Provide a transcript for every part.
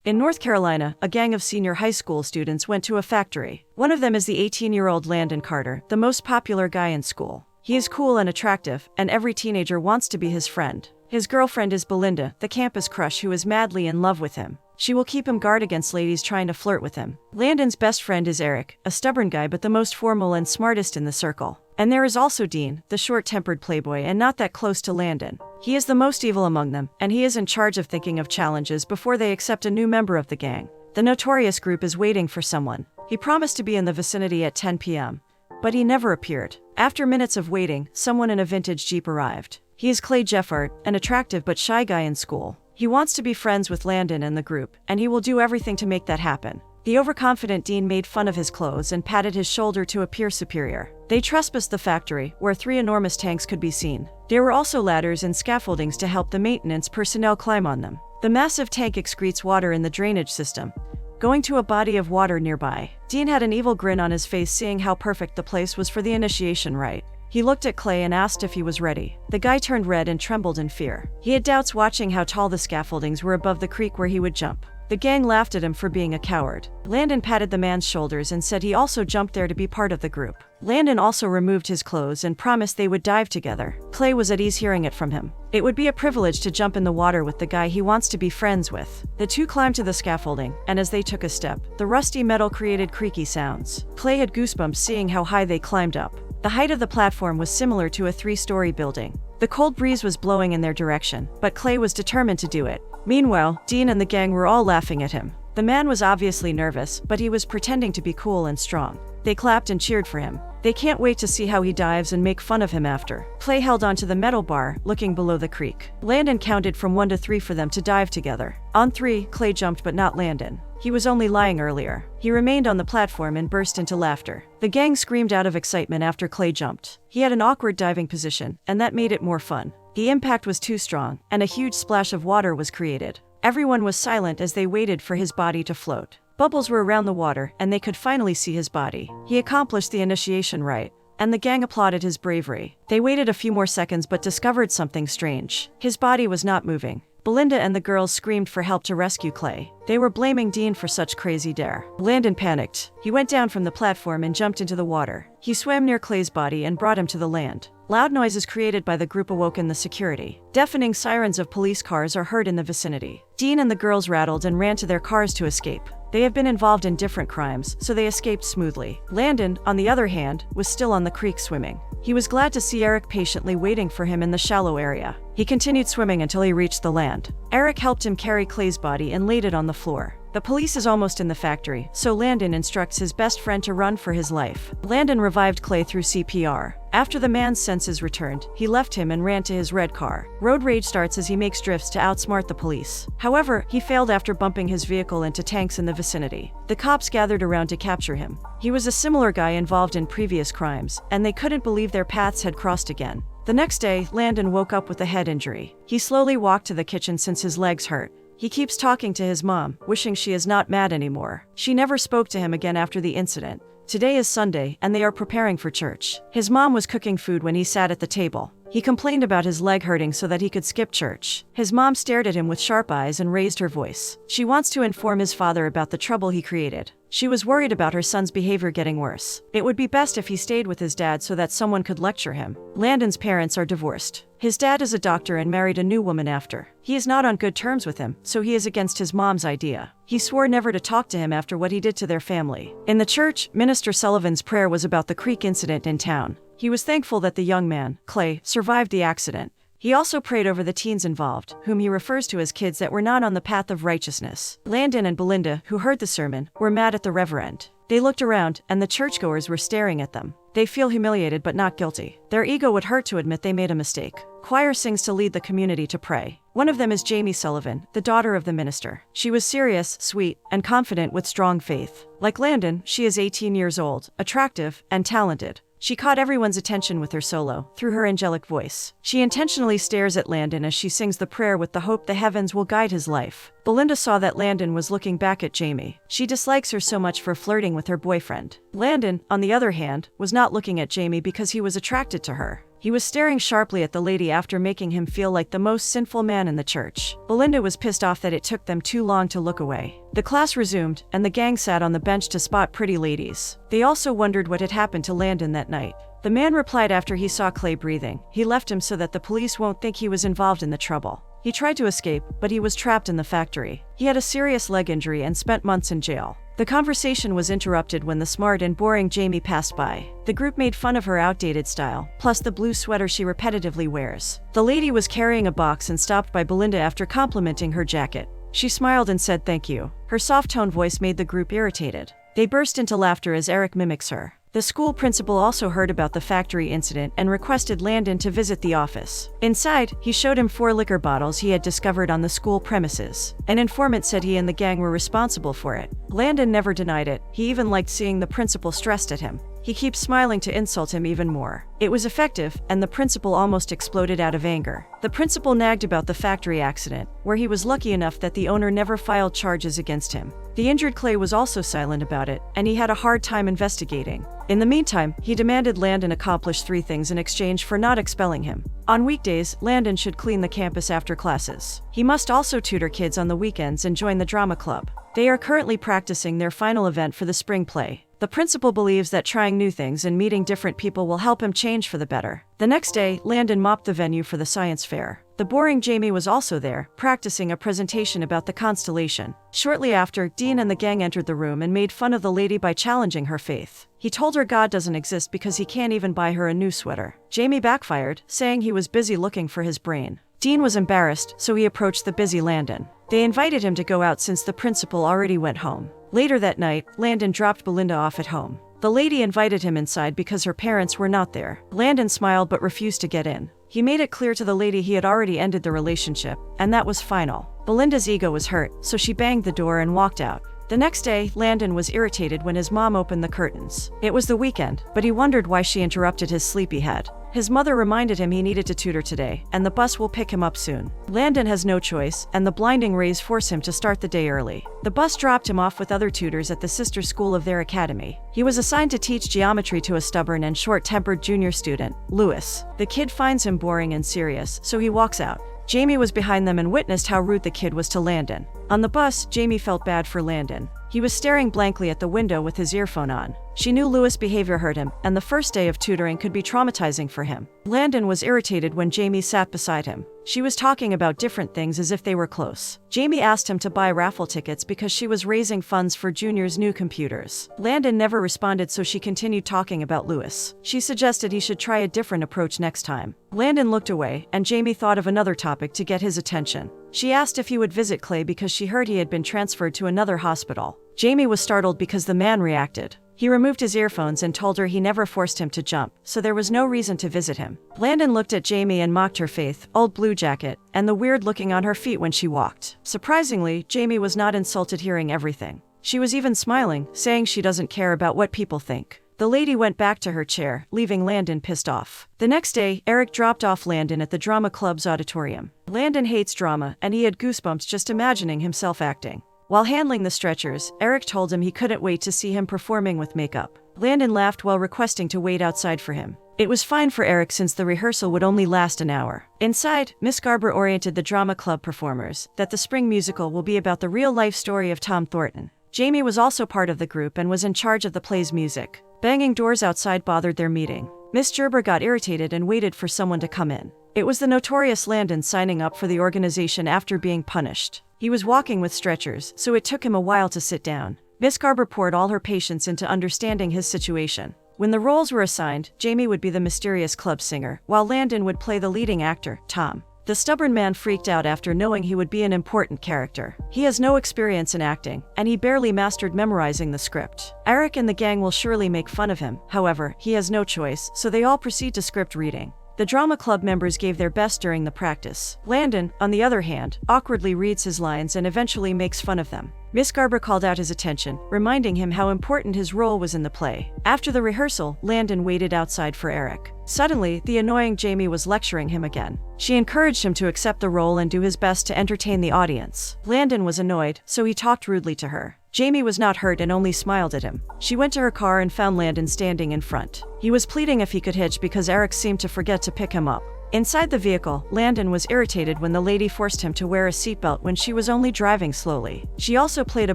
In North Carolina, a gang of senior high school students went to a factory. One of them is the 18-year-old Landon Carter, the most popular guy in school. He is cool and attractive, and every teenager wants to be his friend. His girlfriend is Belinda, the campus crush who is madly in love with him. She will keep him guard against ladies trying to flirt with him. Landon's best friend is Eric, a stubborn guy but the most formal and smartest in the circle. And there is also Dean, the short-tempered playboy and not that close to Landon. He is the most evil among them, and he is in charge of thinking of challenges before they accept a new member of the gang. The notorious group is waiting for someone. He promised to be in the vicinity at 10 p.m., but he never appeared. After minutes of waiting, someone in a vintage Jeep arrived. He is Clay Jeffart, an attractive but shy guy in school. He wants to be friends with Landon and the group, and he will do everything to make that happen. The overconfident Dean made fun of his clothes and patted his shoulder to appear superior. They trespassed the factory, where 3 enormous tanks could be seen. There were also ladders and scaffoldings to help the maintenance personnel climb on them. The massive tank excretes water in the drainage system, going to a body of water nearby. Dean had an evil grin on his face seeing how perfect the place was for the initiation rite. He looked at Clay and asked if he was ready. The guy turned red and trembled in fear. He had doubts watching how tall the scaffoldings were above the creek where he would jump. The gang laughed at him for being a coward. Landon patted the man's shoulders and said he also jumped there to be part of the group. Landon also removed his clothes and promised they would dive together. Clay was at ease hearing it from him. It would be a privilege to jump in the water with the guy he wants to be friends with. The two climbed to the scaffolding, and as they took a step, the rusty metal created creaky sounds. Clay had goosebumps seeing how high they climbed up. The height of the platform was similar to a 3-story building. The cold breeze was blowing in their direction, but Clay was determined to do it. Meanwhile, Dean and the gang were all laughing at him. The man was obviously nervous, but he was pretending to be cool and strong. They clapped and cheered for him. They can't wait to see how he dives and make fun of him after. Clay held onto the metal bar, looking below the creek. Landon counted from 1 to 3 for them to dive together. On 3, Clay jumped but not Landon. He was only lying earlier. He remained on the platform and burst into laughter. The gang screamed out of excitement after Clay jumped. He had an awkward diving position, and that made it more fun. The impact was too strong, and a huge splash of water was created. Everyone was silent as they waited for his body to float. Bubbles were around the water, and they could finally see his body. He accomplished the initiation rite, and the gang applauded his bravery. They waited a few more seconds but discovered something strange. His body was not moving. Belinda and the girls screamed for help to rescue Clay. They were blaming Dean for such crazy dare. Landon panicked. He went down from the platform and jumped into the water. He swam near Clay's body and brought him to the land. Loud noises created by the group awoken the security. Deafening sirens of police cars are heard in the vicinity. Dean and the girls rattled and ran to their cars to escape. They have been involved in different crimes, so they escaped smoothly. Landon, on the other hand, was still on the creek swimming. He was glad to see Eric patiently waiting for him in the shallow area. He continued swimming until he reached the land. Eric helped him carry Clay's body and laid it on the floor. The police is almost in the factory, so Landon instructs his best friend to run for his life. Landon revived Clay through CPR. After the man's senses returned, he left him and ran to his red car. Road rage starts as he makes drifts to outsmart the police. However, he failed after bumping his vehicle into tanks in the vicinity. The cops gathered around to capture him. He was a similar guy involved in previous crimes, and they couldn't believe their paths had crossed again. The next day, Landon woke up with a head injury. He slowly walked to the kitchen since his legs hurt. He keeps talking to his mom, wishing she is not mad anymore. She never spoke to him again after the incident. Today is Sunday, and they are preparing for church. His mom was cooking food when he sat at the table. He complained about his leg hurting so that he could skip church. His mom stared at him with sharp eyes and raised her voice. She wants to inform his father about the trouble he created. She was worried about her son's behavior getting worse. It would be best if he stayed with his dad so that someone could lecture him. Landon's parents are divorced. His dad is a doctor and married a new woman after. He is not on good terms with him, so he is against his mom's idea. He swore never to talk to him after what he did to their family. In the church, Minister Sullivan's prayer was about the creek incident in town. He was thankful that the young man, Clay, survived the accident. He also prayed over the teens involved, whom he refers to as kids that were not on the path of righteousness. Landon and Belinda, who heard the sermon, were mad at the reverend. They looked around, and the churchgoers were staring at them. They feel humiliated but not guilty. Their ego would hurt to admit they made a mistake. Choir sings to lead the community to pray. One of them is Jamie Sullivan, the daughter of the minister. She was serious, sweet, and confident with strong faith. Like Landon, she is 18 years old, attractive, and talented. She caught everyone's attention with her solo, through her angelic voice. She intentionally stares at Landon as she sings the prayer with the hope the heavens will guide his life. Belinda saw that Landon was looking back at Jamie. She dislikes her so much for flirting with her boyfriend. Landon, on the other hand, was not looking at Jamie because he was attracted to her. He was staring sharply at the lady after making him feel like the most sinful man in the church. Belinda was pissed off that it took them too long to look away. The class resumed, and the gang sat on the bench to spot pretty ladies. They also wondered what had happened to Landon that night. The man replied after he saw Clay breathing, he left him so that the police won't think he was involved in the trouble. He tried to escape, but he was trapped in the factory. He had a serious leg injury and spent months in jail. The conversation was interrupted when the smart and boring Jamie passed by. The group made fun of her outdated style, plus the blue sweater she repetitively wears. The lady was carrying a box and stopped by Belinda after complimenting her jacket. She smiled and said thank you. Her soft-toned voice made the group irritated. They burst into laughter as Eric mimics her. The school principal also heard about the factory incident and requested Landon to visit the office. Inside, he showed him 4 liquor bottles he had discovered on the school premises. An informant said he and the gang were responsible for it. Landon never denied it. He even liked seeing the principal stressed at him. He keeps smiling to insult him even more. It was effective, and the principal almost exploded out of anger. The principal nagged about the factory accident, where he was lucky enough that the owner never filed charges against him. The injured Clay was also silent about it, and he had a hard time investigating. In the meantime, he demanded Landon accomplish 3 things in exchange for not expelling him. On weekdays, Landon should clean the campus after classes. He must also tutor kids on the weekends and join the drama club. They are currently practicing their final event for the spring play. The principal believes that trying new things and meeting different people will help him change for the better. The next day, Landon mopped the venue for the science fair. The boring Jamie was also there, practicing a presentation about the constellation. Shortly after, Dean and the gang entered the room and made fun of the lady by challenging her faith. He told her God doesn't exist because he can't even buy her a new sweater. Jamie backfired, saying he was busy looking for his brain. Dean was embarrassed, so he approached the busy Landon. They invited him to go out since the principal already went home. Later that night, Landon dropped Belinda off at home. The lady invited him inside because her parents were not there. Landon smiled but refused to get in. He made it clear to the lady he had already ended the relationship, and that was final. Belinda's ego was hurt, so she banged the door and walked out. The next day, Landon was irritated when his mom opened the curtains. It was the weekend, but he wondered why she interrupted his sleepy head. His mother reminded him he needed to tutor today, and the bus will pick him up soon. Landon has no choice, and the blinding rays force him to start the day early. The bus dropped him off with other tutors at the sister school of their academy. He was assigned to teach geometry to a stubborn and short-tempered junior student, Lewis. The kid finds him boring and serious, so he walks out. Jamie was behind them and witnessed how rude the kid was to Landon. On the bus, Jamie felt bad for Landon. He was staring blankly at the window with his earphone on. She knew Lewis' behavior hurt him, and the first day of tutoring could be traumatizing for him. Landon was irritated when Jamie sat beside him. She was talking about different things as if they were close. Jamie asked him to buy raffle tickets because she was raising funds for Junior's new computers. Landon never responded, so she continued talking about Lewis. She suggested he should try a different approach next time. Landon looked away, and Jamie thought of another topic to get his attention. She asked if he would visit Clay because she heard he had been transferred to another hospital. Jamie was startled because the man reacted. He removed his earphones and told her he never forced him to jump, so there was no reason to visit him. Landon looked at Jamie and mocked her faith, old blue jacket, and the weird looking on her feet when she walked. Surprisingly, Jamie was not insulted hearing everything. She was even smiling, saying she doesn't care about what people think. The lady went back to her chair, leaving Landon pissed off. The next day, Eric dropped off Landon at the drama club's auditorium. Landon hates drama, and he had goosebumps just imagining himself acting. While handling the stretchers, Eric told him he couldn't wait to see him performing with makeup. Landon laughed while requesting to wait outside for him. It was fine for Eric since the rehearsal would only last an hour. Inside, Miss Garber oriented the drama club performers that the spring musical will be about the real-life story of Tom Thornton. Jamie was also part of the group and was in charge of the play's music. Banging doors outside bothered their meeting. Miss Gerber got irritated and waited for someone to come in. It was the notorious Landon signing up for the organization after being punished. He was walking with stretchers, so it took him a while to sit down. Miss Garber poured all her patience into understanding his situation. When the roles were assigned, Jamie would be the mysterious club singer, while Landon would play the leading actor, Tom. The stubborn man freaked out after knowing he would be an important character. He has no experience in acting, and he barely mastered memorizing the script. Eric and the gang will surely make fun of him. However, he has no choice, so they all proceed to script reading. The drama club members gave their best during the practice. Landon, on the other hand, awkwardly reads his lines and eventually makes fun of them. Miss Garber called out his attention, reminding him how important his role was in the play. After the rehearsal, Landon waited outside for Eric. Suddenly, the annoying Jamie was lecturing him again. She encouraged him to accept the role and do his best to entertain the audience. Landon was annoyed, so he talked rudely to her. Jamie was not hurt and only smiled at him. She went to her car and found Landon standing in front. He was pleading if he could hitch because Eric seemed to forget to pick him up. Inside the vehicle, Landon was irritated when the lady forced him to wear a seatbelt when she was only driving slowly. She also played a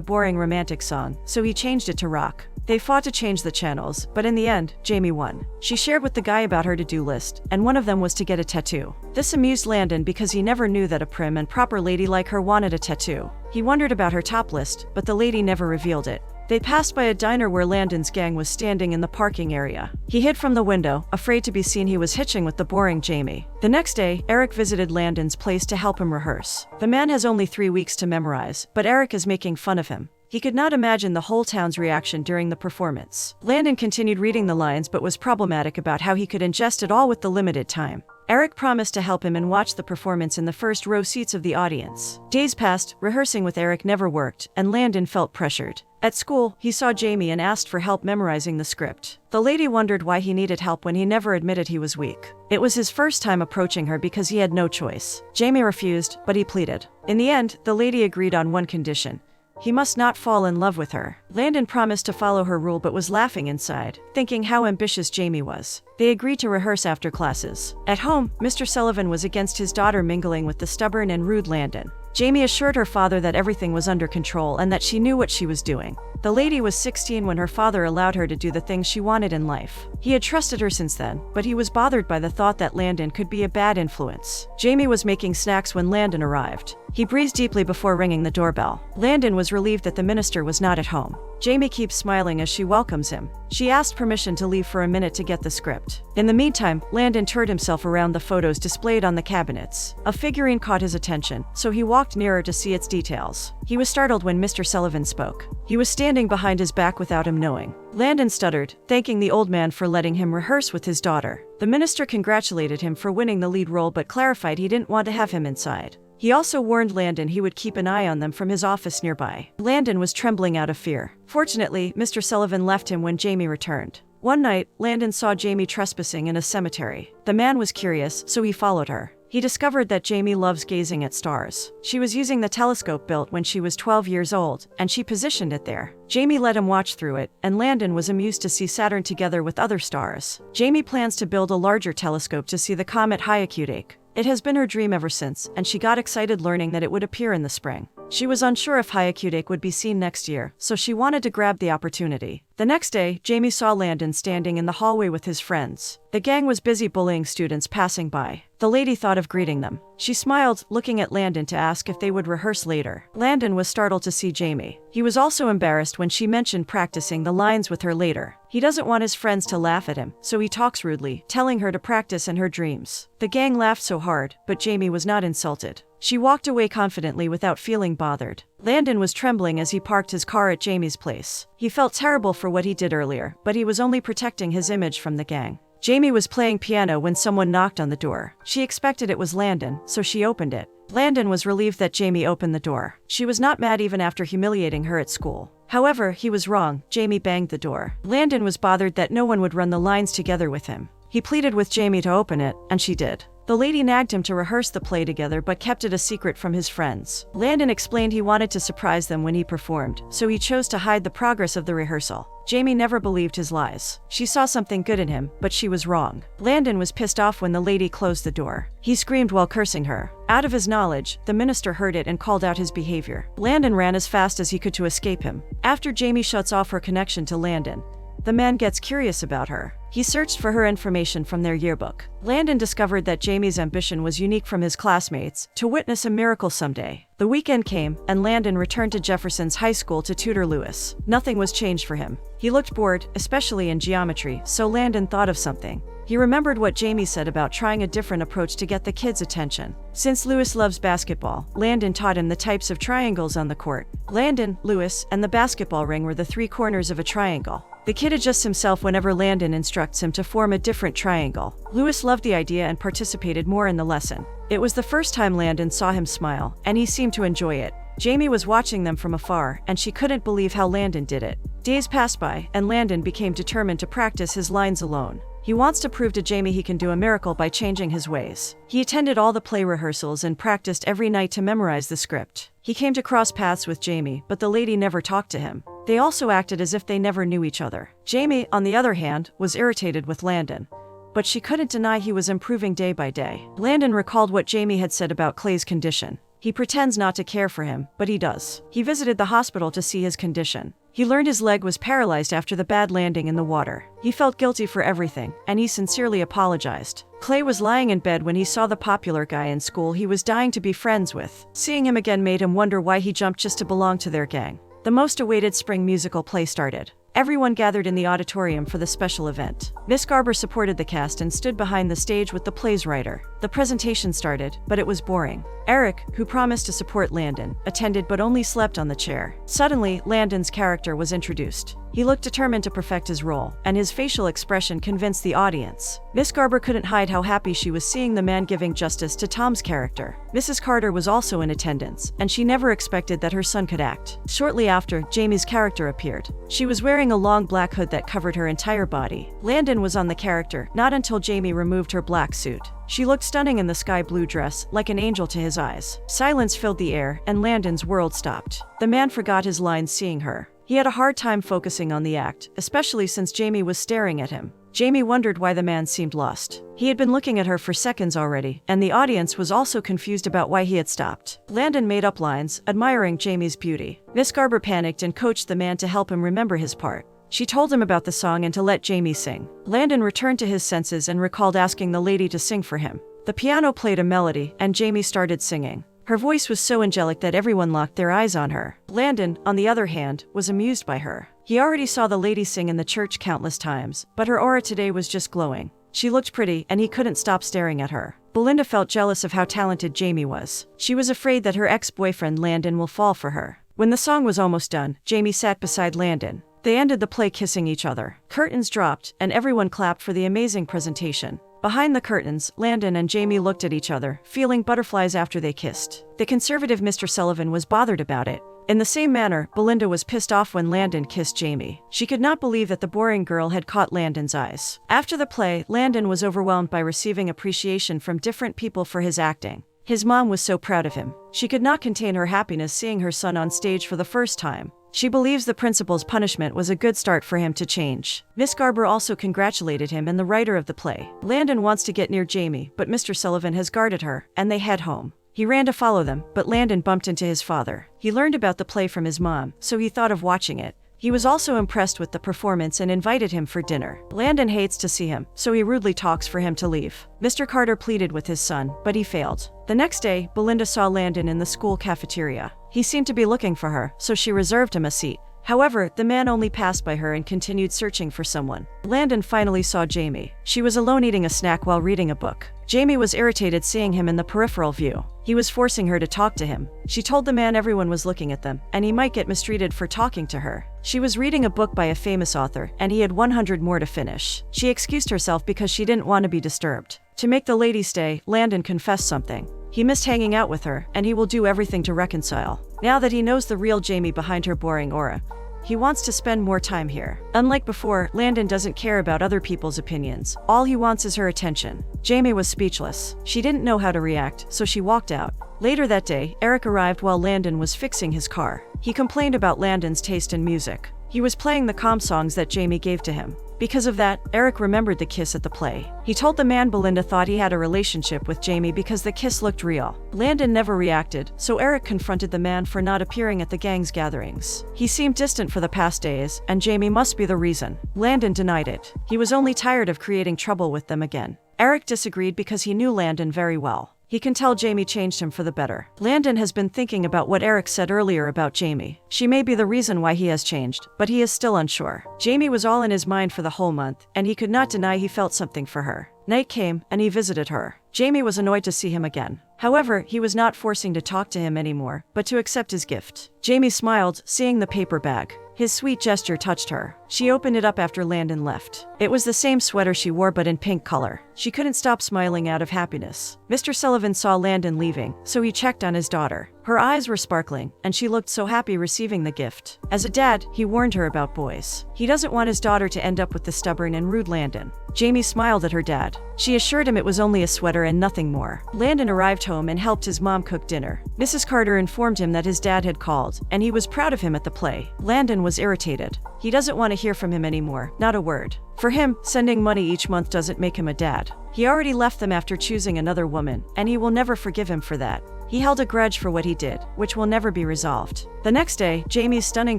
boring romantic song, so he changed it to rock. They fought to change the channels, but in the end, Jamie won. She shared with the guy about her to-do list, and one of them was to get a tattoo. This amused Landon because he never knew that a prim and proper lady like her wanted a tattoo. He wondered about her top list, but the lady never revealed it. They passed by a diner where Landon's gang was standing in the parking area. He hid from the window, afraid to be seen he was hitching with the boring Jamie. The next day, Eric visited Landon's place to help him rehearse. The man has only 3 weeks to memorize, but Eric is making fun of him. He could not imagine the whole town's reaction during the performance. Landon continued reading the lines but was problematic about how he could ingest it all with the limited time. Eric promised to help him and watch the performance in the first row seats of the audience. Days passed, rehearsing with Eric never worked, and Landon felt pressured. At school, he saw Jamie and asked for help memorizing the script. The lady wondered why he needed help when he never admitted he was weak. It was his first time approaching her because he had no choice. Jamie refused, but he pleaded. In the end, the lady agreed on one condition. He must not fall in love with her. Landon promised to follow her rule but was laughing inside, thinking how ambitious Jamie was. They agreed to rehearse after classes. At home, Mr. Sullivan was against his daughter mingling with the stubborn and rude Landon. Jamie assured her father that everything was under control and that she knew what she was doing. The lady was 16 when her father allowed her to do the things she wanted in life. He had trusted her since then, but he was bothered by the thought that Landon could be a bad influence. Jamie was making snacks when Landon arrived. He breathed deeply before ringing the doorbell. Landon was relieved that the minister was not at home. Jamie keeps smiling as she welcomes him. She asked permission to leave for a minute to get the script. In the meantime, Landon turned himself around the photos displayed on the cabinets. A figurine caught his attention, so he walked nearer to see its details. He was startled when Mr. Sullivan spoke. He was standing behind his back without him knowing. Landon stuttered, thanking the old man for letting him rehearse with his daughter. The minister congratulated him for winning the lead role but clarified he didn't want to have him inside. He also warned Landon he would keep an eye on them from his office nearby. Landon was trembling out of fear. Fortunately, Mr. Sullivan left him when Jamie returned. One night, Landon saw Jamie trespassing in a cemetery. The man was curious, so he followed her. He discovered that Jamie loves gazing at stars. She was using the telescope built when she was 12 years old, and she positioned it there. Jamie let him watch through it, and Landon was amused to see Saturn together with other stars. Jamie plans to build a larger telescope to see the comet Hyakutake. It has been her dream ever since, and she got excited learning that it would appear in the spring. She was unsure if Hyakutake would be seen next year, so she wanted to grab the opportunity. The next day, Jamie saw Landon standing in the hallway with his friends. The gang was busy bullying students passing by. The lady thought of greeting them. She smiled, looking at Landon to ask if they would rehearse later. Landon was startled to see Jamie. He was also embarrassed when she mentioned practicing the lines with her later. He doesn't want his friends to laugh at him, so he talks rudely, telling her to practice in her dreams. The gang laughed so hard, but Jamie was not insulted. She walked away confidently without feeling bothered. Landon was trembling as he parked his car at Jamie's place. He felt terrible for what he did earlier, but he was only protecting his image from the gang. Jamie was playing piano when someone knocked on the door. She expected it was Landon, so she opened it. Landon was relieved that Jamie opened the door. She was not mad even after humiliating her at school. However, he was wrong. Jamie banged the door. Landon was bothered that no one would run the lines together with him. He pleaded with Jamie to open it, and she did. The lady nagged him to rehearse the play together but kept it a secret from his friends. Landon explained he wanted to surprise them when he performed, so he chose to hide the progress of the rehearsal. Jamie never believed his lies. She saw something good in him, but she was wrong. Landon was pissed off when the lady closed the door. He screamed while cursing her. Out of his knowledge, the minister heard it and called out his behavior. Landon ran as fast as he could to escape him. After Jamie shuts off her connection to Landon, the man gets curious about her. He searched for her information from their yearbook. Landon discovered that Jamie's ambition was unique from his classmates, to witness a miracle someday. The weekend came, and Landon returned to Jefferson's high school to tutor Lewis. Nothing was changed for him. He looked bored, especially in geometry, so Landon thought of something. He remembered what Jamie said about trying a different approach to get the kids' attention. Since Lewis loves basketball, Landon taught him the types of triangles on the court. Landon, Lewis, and the basketball ring were the 3 corners of a triangle. The kid adjusts himself whenever Landon instructs him to form a different triangle. Lewis loved the idea and participated more in the lesson. It was the first time Landon saw him smile, and he seemed to enjoy it. Jamie was watching them from afar, and she couldn't believe how Landon did it. Days passed by, and Landon became determined to practice his lines alone. He wants to prove to Jamie he can do a miracle by changing his ways. He attended all the play rehearsals and practiced every night to memorize the script. He came to cross paths with Jamie, but the lady never talked to him. They also acted as if they never knew each other. Jamie, on the other hand, was irritated with Landon, but she couldn't deny he was improving day by day. Landon recalled what Jamie had said about Clay's condition. He pretends not to care for him, but he does. He visited the hospital to see his condition. He learned his leg was paralyzed after the bad landing in the water. He felt guilty for everything, and he sincerely apologized. Clay was lying in bed when he saw the popular guy in school he was dying to be friends with. Seeing him again made him wonder why he jumped just to belong to their gang. The most awaited spring musical play started. Everyone gathered in the auditorium for the special event. Miss Garber supported the cast and stood behind the stage with the play's writer. The presentation started, but it was boring. Eric, who promised to support Landon, attended but only slept on the chair. Suddenly, Landon's character was introduced. He looked determined to perfect his role, and his facial expression convinced the audience. Miss Garber couldn't hide how happy she was seeing the man giving justice to Tom's character. Mrs. Carter was also in attendance, and she never expected that her son could act. Shortly after, Jamie's character appeared. She was wearing a long black hood that covered her entire body. Landon was on the character, not until Jamie removed her black suit. She looked stunning in the sky blue dress, like an angel to his eyes. Silence filled the air, and Landon's world stopped. The man forgot his lines seeing her. He had a hard time focusing on the act, especially since Jamie was staring at him. Jamie wondered why the man seemed lost. He had been looking at her for seconds already, and the audience was also confused about why he had stopped. Landon made up lines, admiring Jamie's beauty. Miss Garber panicked and coached the man to help him remember his part. She told him about the song and to let Jamie sing. Landon returned to his senses and recalled asking the lady to sing for him. The piano played a melody, and Jamie started singing. Her voice was so angelic that everyone locked their eyes on her. Landon, on the other hand, was amused by her. He already saw the lady sing in the church countless times, but her aura today was just glowing. She looked pretty, and he couldn't stop staring at her. Belinda felt jealous of how talented Jamie was. She was afraid that her ex-boyfriend Landon will fall for her. When the song was almost done, Jamie sat beside Landon. They ended the play kissing each other. Curtains dropped, and everyone clapped for the amazing presentation. Behind the curtains, Landon and Jamie looked at each other, feeling butterflies after they kissed. The conservative Mr. Sullivan was bothered about it. In the same manner, Belinda was pissed off when Landon kissed Jamie. She could not believe that the boring girl had caught Landon's eyes. After the play, Landon was overwhelmed by receiving appreciation from different people for his acting. His mom was so proud of him. She could not contain her happiness seeing her son on stage for the first time. She believes the principal's punishment was a good start for him to change. Miss Garber also congratulated him and the writer of the play. Landon wants to get near Jamie, but Mr. Sullivan has guarded her, and they head home. He ran to follow them, but Landon bumped into his father. He learned about the play from his mom, so he thought of watching it. He was also impressed with the performance and invited him for dinner. Landon hates to see him, so he rudely talks for him to leave. Mr. Carter pleaded with his son, but he failed. The next day, Belinda saw Landon in the school cafeteria. He seemed to be looking for her, so she reserved him a seat. However, the man only passed by her and continued searching for someone. Landon finally saw Jamie. She was alone eating a snack while reading a book. Jamie was irritated seeing him in the peripheral view. He was forcing her to talk to him. She told the man everyone was looking at them, and he might get mistreated for talking to her. She was reading a book by a famous author, and he had 100 more to finish. She excused herself because she didn't want to be disturbed. To make the lady stay, Landon confessed something. He missed hanging out with her, and he will do everything to reconcile. Now that he knows the real Jamie behind her boring aura, he wants to spend more time here. Unlike before, Landon doesn't care about other people's opinions. All he wants is her attention. Jamie was speechless. She didn't know how to react, so she walked out. Later that day, Eric arrived while Landon was fixing his car. He complained about Landon's taste in music. He was playing the calm songs that Jamie gave to him. Because of that, Eric remembered the kiss at the play. He told the man Belinda thought he had a relationship with Jamie because the kiss looked real. Landon never reacted, so Eric confronted the man for not appearing at the gang's gatherings. He seemed distant for the past days, and Jamie must be the reason. Landon denied it. He was only tired of creating trouble with them again. Eric disagreed because he knew Landon very well. He can tell Jamie changed him for the better. Landon has been thinking about what Eric said earlier about Jamie. She may be the reason why he has changed, but he is still unsure. Jamie was all in his mind for the whole month, and he could not deny he felt something for her. Night came, and he visited her. Jamie was annoyed to see him again. However, he was not forcing to talk to him anymore, but to accept his gift. Jamie smiled, seeing the paper bag. His sweet gesture touched her. She opened it up after Landon left. It was the same sweater she wore but in pink color. She couldn't stop smiling out of happiness. Mr. Sullivan saw Landon leaving, so he checked on his daughter. Her eyes were sparkling, and she looked so happy receiving the gift. As a dad, he warned her about boys. He doesn't want his daughter to end up with the stubborn and rude Landon. Jamie smiled at her dad. She assured him it was only a sweater and nothing more. Landon arrived home and helped his mom cook dinner. Mrs. Carter informed him that his dad had called, and he was proud of him at the play. Landon was irritated. He doesn't want to hear from him anymore, not a word. For him, sending money each month doesn't make him a dad. He already left them after choosing another woman, and he will never forgive him for that. He held a grudge for what he did, which will never be resolved. The next day, Jamie's stunning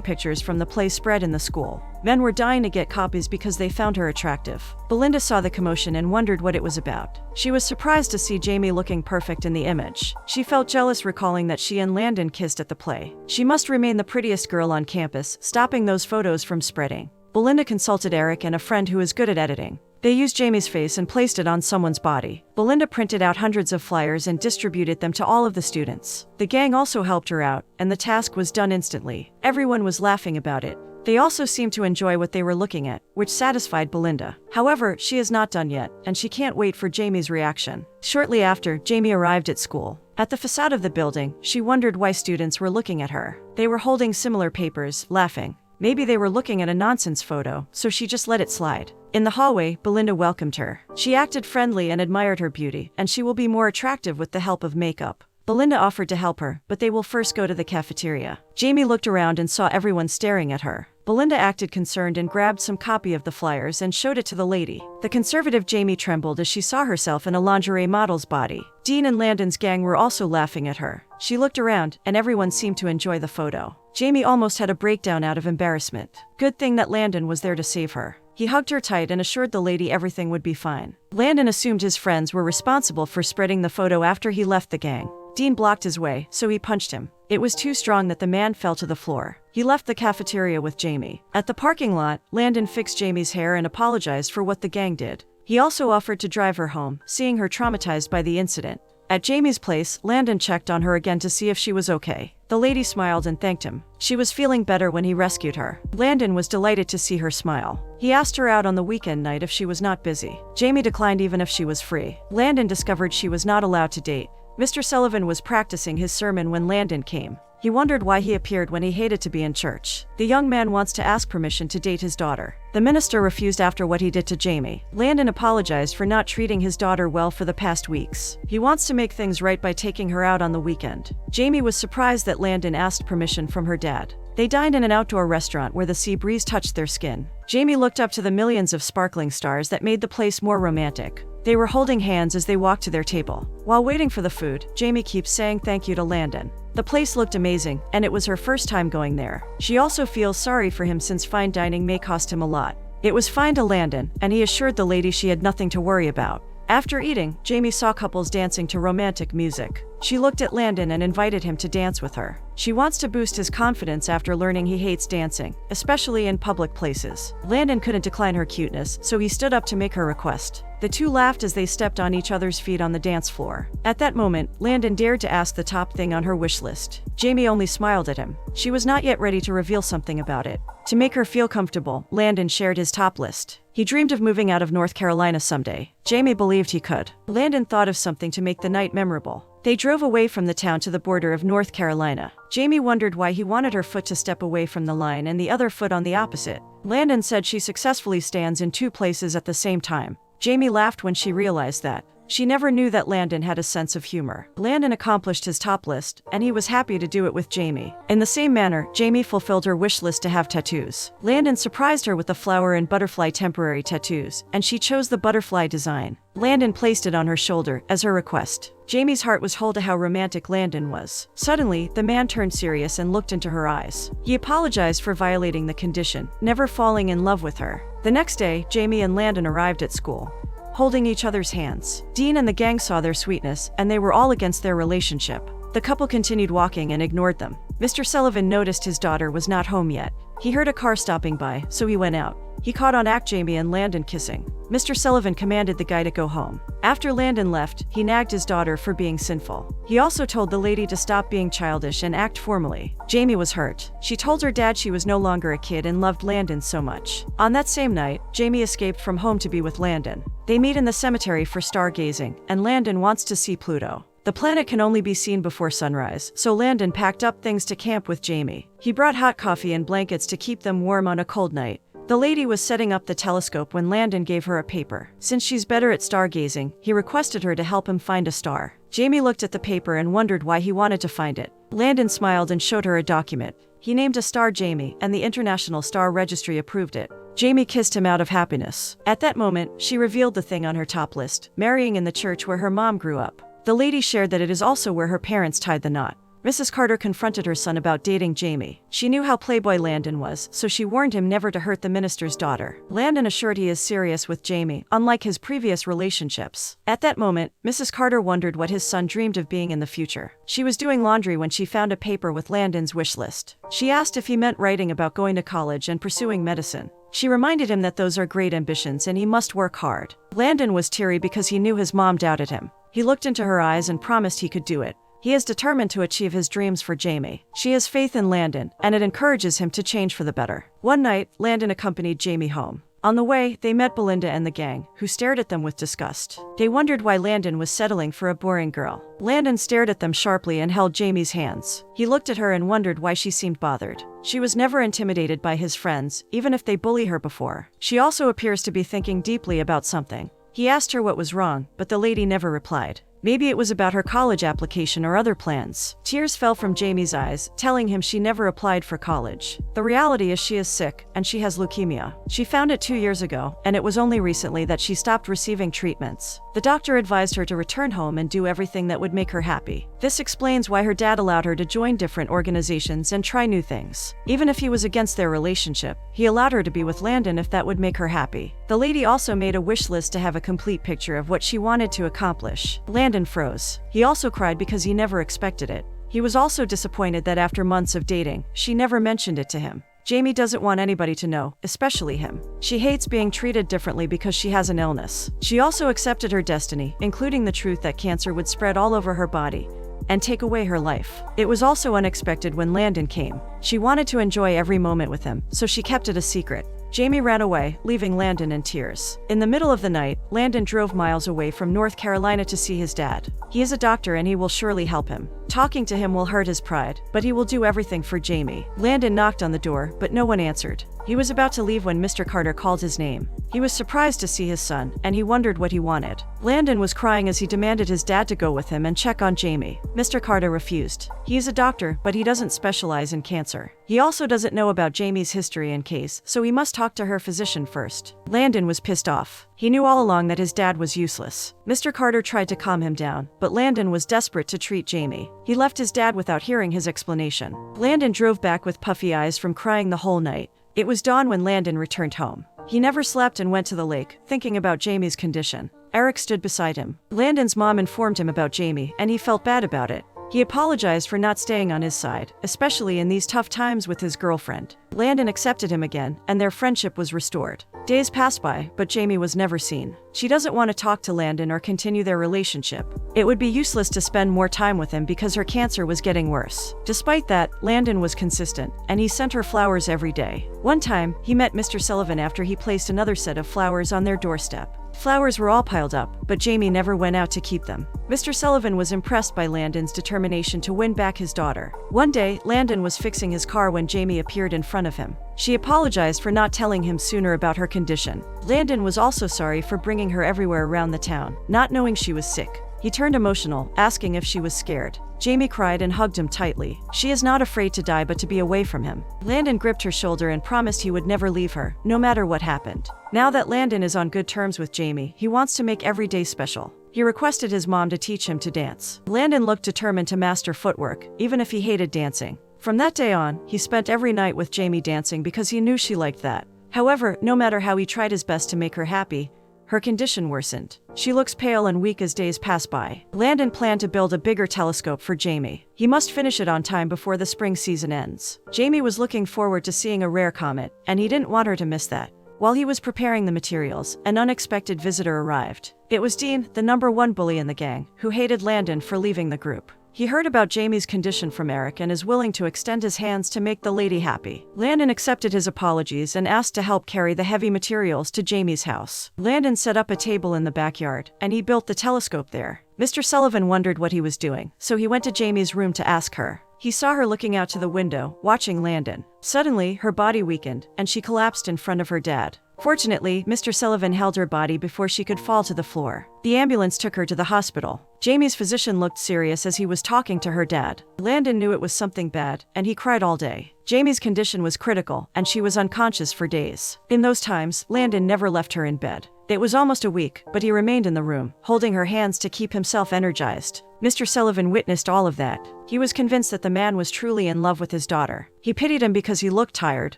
pictures from the play spread in the school. Men were dying to get copies because they found her attractive. Belinda saw the commotion and wondered what it was about. She was surprised to see Jamie looking perfect in the image. She felt jealous recalling that she and Landon kissed at the play. She must remain the prettiest girl on campus, stopping those photos from spreading. Belinda consulted Eric and a friend who is good at editing. They used Jamie's face and placed it on someone's body. Belinda printed out hundreds of flyers and distributed them to all of the students. The gang also helped her out, and the task was done instantly. Everyone was laughing about it. They also seemed to enjoy what they were looking at, which satisfied Belinda. However, she is not done yet, and she can't wait for Jamie's reaction. Shortly after, Jamie arrived at school. At the facade of the building, she wondered why students were looking at her. They were holding similar papers, laughing. Maybe they were looking at a nonsense photo, so she just let it slide. In the hallway, Belinda welcomed her. She acted friendly and admired her beauty, and she will be more attractive with the help of makeup. Belinda offered to help her, but they will first go to the cafeteria. Jamie looked around and saw everyone staring at her. Belinda acted concerned and grabbed some copy of the flyers and showed it to the lady. The conservative Jamie trembled as she saw herself in a lingerie model's body. Dean and Landon's gang were also laughing at her. She looked around, and everyone seemed to enjoy the photo. Jamie almost had a breakdown out of embarrassment. Good thing that Landon was there to save her. He hugged her tight and assured the lady everything would be fine. Landon assumed his friends were responsible for spreading the photo after he left the gang. Dean blocked his way, so he punched him. It was too strong that the man fell to the floor. He left the cafeteria with Jamie. At the parking lot, Landon fixed Jamie's hair and apologized for what the gang did. He also offered to drive her home, seeing her traumatized by the incident. At Jamie's place, Landon checked on her again to see if she was okay. The lady smiled and thanked him. She was feeling better when he rescued her. Landon was delighted to see her smile. He asked her out on the weekend night if she was not busy. Jamie declined even if she was free. Landon discovered she was not allowed to date. Mr. Sullivan was practicing his sermon when Landon came. He wondered why he appeared when he hated to be in church. The young man wants to ask permission to date his daughter. The minister refused after what he did to Jamie. Landon apologized for not treating his daughter well for the past weeks. He wants to make things right by taking her out on the weekend. Jamie was surprised that Landon asked permission from her dad. They dined in an outdoor restaurant where the sea breeze touched their skin. Jamie looked up to the millions of sparkling stars that made the place more romantic. They were holding hands as they walked to their table. While waiting for the food, Jamie keeps saying thank you to Landon. The place looked amazing, and it was her first time going there. She also feels sorry for him since fine dining may cost him a lot. It was fine to Landon, and he assured the lady she had nothing to worry about. After eating, Jamie saw couples dancing to romantic music. She looked at Landon and invited him to dance with her. She wants to boost his confidence after learning he hates dancing, especially in public places. Landon couldn't decline her cuteness, so he stood up to make her request. The two laughed as they stepped on each other's feet on the dance floor. At that moment, Landon dared to ask the top thing on her wish list. Jamie only smiled at him. She was not yet ready to reveal something about it. To make her feel comfortable, Landon shared his top list. He dreamed of moving out of North Carolina someday. Jamie believed he could. Landon thought of something to make the night memorable. They drove away from the town to the border of North Carolina. Jamie wondered why he wanted her foot to step away from the line and the other foot on the opposite. Landon said she successfully stands in two places at the same time. Jamie laughed when she realized that. She never knew that Landon had a sense of humor. Landon accomplished his top list, and he was happy to do it with Jamie. In the same manner, Jamie fulfilled her wish list to have tattoos. Landon surprised her with the flower and butterfly temporary tattoos, and she chose the butterfly design. Landon placed it on her shoulder as her request. Jamie's heart was whole to how romantic Landon was. Suddenly, the man turned serious and looked into her eyes. He apologized for violating the condition, never falling in love with her. The next day, Jamie and Landon arrived at school, holding each other's hands. Dean and the gang saw their sweetness, and they were all against their relationship. The couple continued walking and ignored them. Mr. Sullivan noticed his daughter was not home yet. He heard a car stopping by, so he went out. He caught on Jamie and Landon kissing. Mr. Sullivan commanded the guy to go home. After Landon left, he nagged his daughter for being sinful. He also told the lady to stop being childish and act formally. Jamie was hurt. She told her dad she was no longer a kid and loved Landon so much. On that same night, Jamie escaped from home to be with Landon. They meet in the cemetery for stargazing, and Landon wants to see Pluto. The planet can only be seen before sunrise, so Landon packed up things to camp with Jamie. He brought hot coffee and blankets to keep them warm on a cold night. The lady was setting up the telescope when Landon gave her a paper. Since she's better at stargazing, he requested her to help him find a star. Jamie looked at the paper and wondered why he wanted to find it. Landon smiled and showed her a document. He named a star Jamie, and the International Star Registry approved it. Jamie kissed him out of happiness. At that moment, she revealed the thing on her top list: marrying in the church where her mom grew up. The lady shared that it is also where her parents tied the knot. Mrs. Carter confronted her son about dating Jamie. She knew how playboy Landon was, so she warned him never to hurt the minister's daughter. Landon assured he is serious with Jamie, unlike his previous relationships. At that moment, Mrs. Carter wondered what his son dreamed of being in the future. She was doing laundry when she found a paper with Landon's wish list. She asked if he meant writing about going to college and pursuing medicine. She reminded him that those are great ambitions and he must work hard. Landon was teary because he knew his mom doubted him. He looked into her eyes and promised he could do it. He is determined to achieve his dreams for Jamie. She has faith in Landon, and it encourages him to change for the better. One night, Landon accompanied Jamie home. On the way, they met Belinda and the gang, who stared at them with disgust. They wondered why Landon was settling for a boring girl. Landon stared at them sharply and held Jamie's hands. He looked at her and wondered why she seemed bothered. She was never intimidated by his friends, even if they bully her before. She also appears to be thinking deeply about something. He asked her what was wrong, but the lady never replied. Maybe it was about her college application or other plans. Tears fell from Jamie's eyes, telling him she never applied for college. The reality is she is sick, and she has leukemia. She found it 2 years ago, and it was only recently that she stopped receiving treatments. The doctor advised her to return home and do everything that would make her happy. This explains why her dad allowed her to join different organizations and try new things. Even if he was against their relationship, he allowed her to be with Landon if that would make her happy. The lady also made a wish list to have a complete picture of what she wanted to accomplish. Landon froze. He also cried because he never expected it. He was also disappointed that after months of dating, she never mentioned it to him. Jamie doesn't want anybody to know, especially him. She hates being treated differently because she has an illness. She also accepted her destiny, including the truth that cancer would spread all over her body and take away her life. It was also unexpected when Landon came. She wanted to enjoy every moment with him, so she kept it a secret. Jamie ran away, leaving Landon in tears. In the middle of the night, Landon drove miles away from North Carolina to see his dad. He is a doctor and he will surely help him. Talking to him will hurt his pride, but he will do everything for Jamie. Landon knocked on the door, but no one answered. He was about to leave when Mr. Carter called his name. He was surprised to see his son, and he wondered what he wanted. Landon was crying as he demanded his dad to go with him and check on Jamie. Mr. Carter refused. He is a doctor, but he doesn't specialize in cancer. He also doesn't know about Jamie's history and case, so he must talk to her physician first. Landon was pissed off. He knew all along that his dad was useless. Mr. Carter tried to calm him down, but Landon was desperate to treat Jamie. He left his dad without hearing his explanation. Landon drove back with puffy eyes from crying the whole night. It was dawn when Landon returned home. He never slept and went to the lake, thinking about Jamie's condition. Eric stood beside him. Landon's mom informed him about Jamie, and he felt bad about it. He apologized for not staying on his side, especially in these tough times with his girlfriend. Landon accepted him again, and their friendship was restored. Days passed by, but Jamie was never seen. She doesn't want to talk to Landon or continue their relationship. It would be useless to spend more time with him because her cancer was getting worse. Despite that, Landon was consistent, and he sent her flowers every day. One time, he met Mr. Sullivan after he placed another set of flowers on their doorstep. Flowers were all piled up, but Jamie never went out to keep them. Mr. Sullivan was impressed by Landon's determination to win back his daughter. One day, Landon was fixing his car when Jamie appeared in front of him. She apologized for not telling him sooner about her condition. Landon was also sorry for bringing her everywhere around the town, not knowing she was sick. He turned emotional, asking if she was scared. Jamie cried and hugged him tightly. She is not afraid to die but to be away from him. Landon gripped her shoulder and promised he would never leave her, no matter what happened. Now that Landon is on good terms with Jamie, he wants to make every day special. He requested his mom to teach him to dance. Landon looked determined to master footwork, even if he hated dancing. From that day on, he spent every night with Jamie dancing because he knew she liked that. However, no matter how he tried his best to make her happy, her condition worsened. She looks pale and weak as days pass by. Landon planned to build a bigger telescope for Jamie. He must finish it on time before the spring season ends. Jamie was looking forward to seeing a rare comet, and he didn't want her to miss that. While he was preparing the materials, an unexpected visitor arrived. It was Dean, the #1 bully in the gang, who hated Landon for leaving the group. He heard about Jamie's condition from Eric and is willing to extend his hands to make the lady happy. Landon accepted his apologies and asked to help carry the heavy materials to Jamie's house. Landon set up a table in the backyard, and he built the telescope there. Mr. Sullivan wondered what he was doing, so he went to Jamie's room to ask her. He saw her looking out to the window, watching Landon. Suddenly, her body weakened, and she collapsed in front of her dad. Fortunately, Mr. Sullivan held her body before she could fall to the floor. The ambulance took her to the hospital. Jamie's physician looked serious as he was talking to her dad. Landon knew it was something bad, and he cried all day. Jamie's condition was critical, and she was unconscious for days. In those times, Landon never left her in bed. It was almost a week, but he remained in the room, holding her hands to keep himself energized. Mr. Sullivan witnessed all of that. He was convinced that the man was truly in love with his daughter. He pitied him because he looked tired,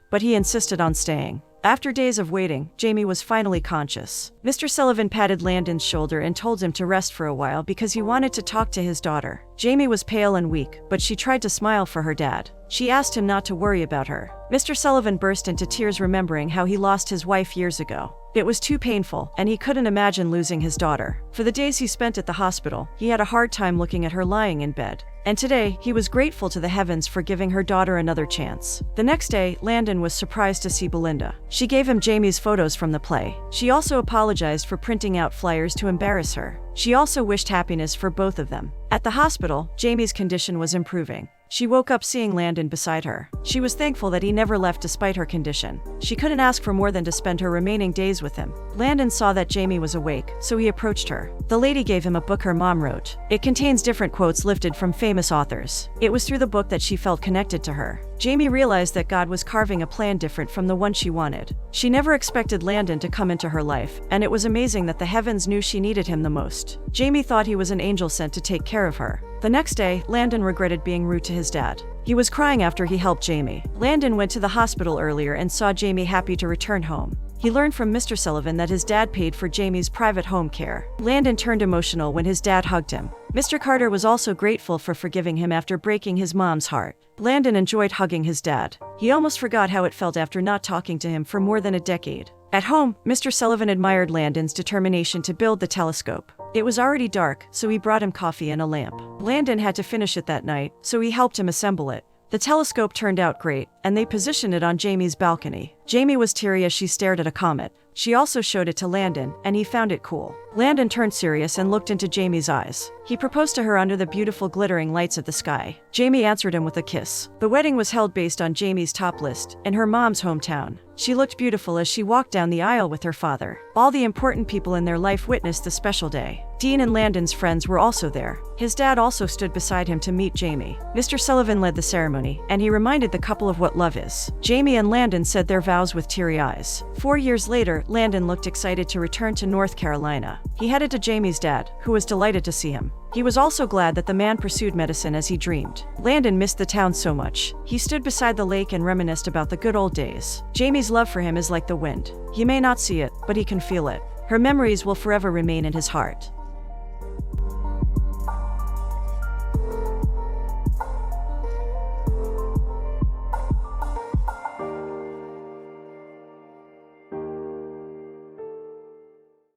but he insisted on staying. After days of waiting, Jamie was finally conscious. Mr. Sullivan patted Landon's shoulder and told him to rest for a while because he wanted to talk to his daughter. Jamie was pale and weak, but she tried to smile for her dad. She asked him not to worry about her. Mr. Sullivan burst into tears remembering how he lost his wife years ago. It was too painful, and he couldn't imagine losing his daughter. For the days he spent at the hospital, he had a hard time looking at her lying in bed. And today, he was grateful to the heavens for giving her daughter another chance. The next day, Landon was surprised to see Belinda. She gave him Jamie's photos from the play. She also apologized for printing out flyers to embarrass her. She also wished happiness for both of them. At the hospital, Jamie's condition was improving. She woke up seeing Landon beside her. She was thankful that he never left despite her condition. She couldn't ask for more than to spend her remaining days with him. Landon saw that Jamie was awake, so he approached her. The lady gave him a book her mom wrote. It contains different quotes lifted from famous authors. It was through the book that she felt connected to her. Jamie realized that God was carving a plan different from the one she wanted. She never expected Landon to come into her life, and it was amazing that the heavens knew she needed him the most. Jamie thought he was an angel sent to take care of her. The next day, Landon regretted being rude to his dad. He was crying after he helped Jamie. Landon went to the hospital earlier and saw Jamie happy to return home. He learned from Mr. Sullivan that his dad paid for Jamie's private home care. Landon turned emotional when his dad hugged him. Mr. Carter was also grateful for forgiving him after breaking his mom's heart. Landon enjoyed hugging his dad. He almost forgot how it felt after not talking to him for more than a decade. At home, Mr. Sullivan admired Landon's determination to build the telescope. It was already dark, so he brought him coffee and a lamp. Landon had to finish it that night, so he helped him assemble it. The telescope turned out great, and they positioned it on Jamie's balcony. Jamie was teary as she stared at a comet. She also showed it to Landon, and he found it cool. Landon turned serious and looked into Jamie's eyes. He proposed to her under the beautiful glittering lights of the sky. Jamie answered him with a kiss. The wedding was held based on Jamie's top list, in her mom's hometown. She looked beautiful as she walked down the aisle with her father. All the important people in their life witnessed the special day. Dean and Landon's friends were also there. His dad also stood beside him to meet Jamie. Mr. Sullivan led the ceremony, and he reminded the couple of what love is. Jamie and Landon said their vows with teary eyes. 4 years later, Landon looked excited to return to North Carolina. He headed to Jamie's dad, who was delighted to see him. He was also glad that the man pursued medicine as he dreamed. Landon missed the town so much. He stood beside the lake and reminisced about the good old days. Jamie's love for him is like the wind. He may not see it, but he can feel it. Her memories will forever remain in his heart.